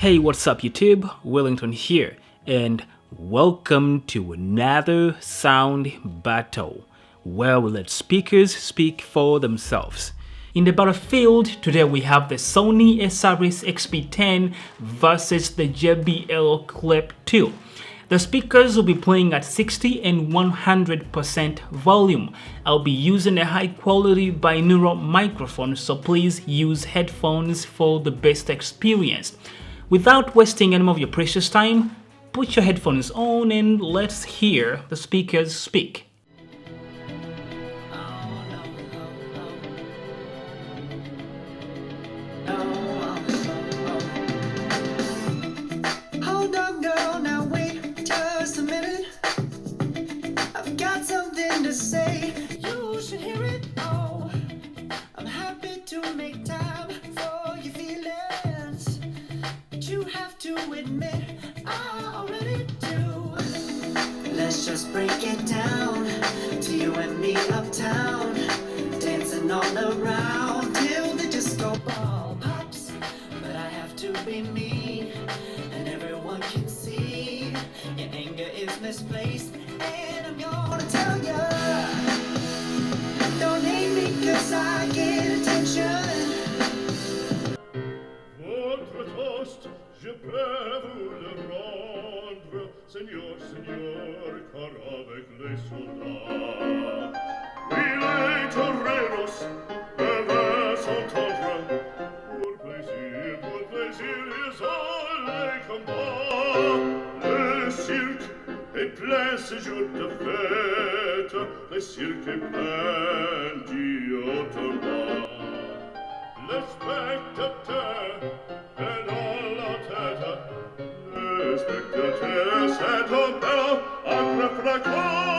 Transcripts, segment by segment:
Hey, what's up YouTube? Wellington here, and welcome to another sound battle where we let speakers speak for themselves. In the battlefield, today we have the Sony SRS XB10 versus the JBL CLIP 2. The speakers will be playing at 60 and 100% volume. I'll be using a high quality binaural microphone, so please use headphones for the best experience. Without wasting any more of your precious time, put your headphones on and let's hear the speakers speak. Hold on, girl, now wait just a minute. I've got something to say. You should hear it. Oh, I'm happy to make time for your feelings, but you have to admit I already do. Let's just break it down to you and me uptown, dancing all around till the disco ball pops. But I have to be me, and everyone can see your anger is misplaced, and I'm gonna tell ya, don't hate me 'cause I get attention. Votre toast, je peux vous le rendre, Seigneur, Seigneur, car avec les soldats, oui, les toreros peuvent s'entendre, pour plaisir, ils ont les combats. Le cirque est plein ce jour de fête, le cirque est plein d'Iotomba. Le spectateur est dans la tête, le spectateur c'est un bel après fracasse.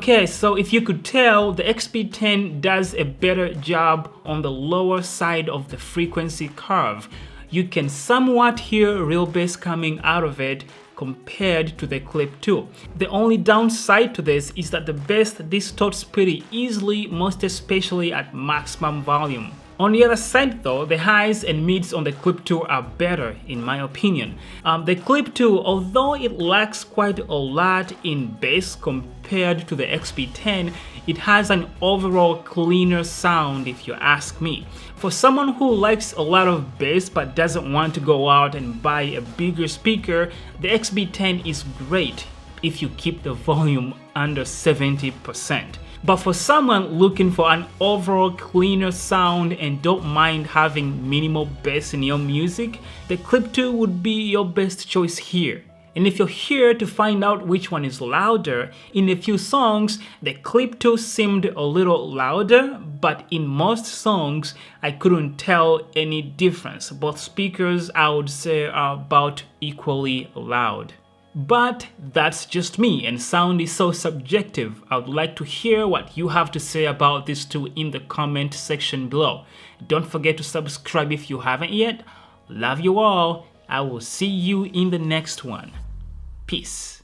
Okay, so if you could tell, the XB10 does a better job on the lower side of the frequency curve. You can somewhat hear real bass coming out of it compared to the Clip 2. The only downside to this is that the bass distorts pretty easily, most especially at maximum volume. On the other side though, the highs and mids on the Clip 2 are better in my opinion. The Clip 2, although it lacks quite a lot in bass compared to the XB10, it has an overall cleaner sound if you ask me. For someone who likes a lot of bass but doesn't want to go out and buy a bigger speaker, the XB10 is great if you keep the volume under 70%. But for someone looking for an overall cleaner sound and don't mind having minimal bass in your music, the Clip 2 would be your best choice here. And if you're here to find out which one is louder, in a few songs, the Clip 2 seemed a little louder, but in most songs, I couldn't tell any difference. Both speakers, I would say, are about equally loud. But that's just me, and sound is so subjective. I would like to hear what you have to say about these two in the comment section below. Don't forget to subscribe if you haven't yet. Love you all. I will see you in the next one. Peace.